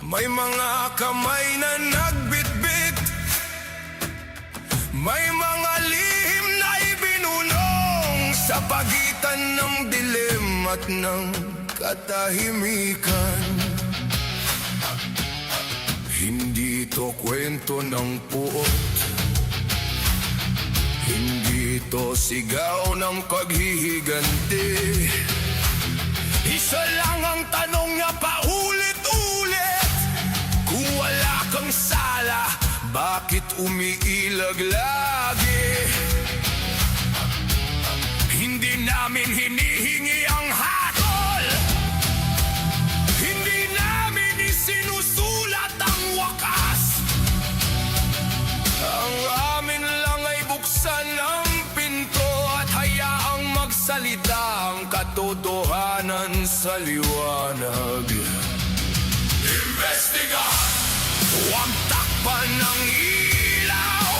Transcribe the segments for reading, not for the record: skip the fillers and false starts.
May mga kamay na nagbitbit, may mga lihim na ibinulong sa pagitan ng dilim at ng katahimikan. Hindi ito kwento ng puot, hindi ito sigaw ng paghihiganti. Isa lang ang tanong niya paulit-ulit: kung wala kang sala, bakit umiilag lagi? Hindi namin hinihingi ang hatol, hindi namin isinusulat ang wakas. Ang amin lang ay buksan ang pinto at hayaang magsalita ang katotohanan sa liwanag. Imbestigahan, huwag takpan ng ilaw.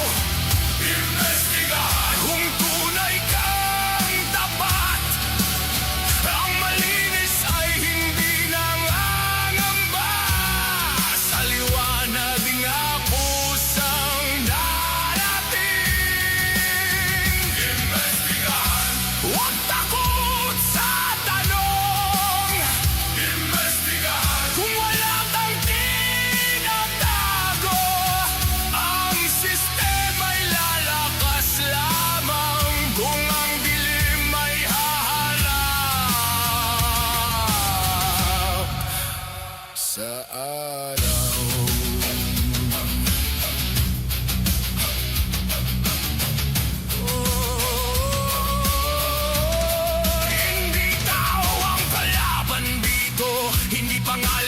Imbestigahan kung tunay kang tapat. Ang malinis ay hindi nangangamba sa liwanag nga pusang darating. Imbestigahan, huwag takot sa tanong. Imbestigahan kung wala kang tinatago. Ang sistema'y lalakas lamang kung ang dilim ay haharap sa araw. Hindi tao ang kalaban dito, hindi pangalan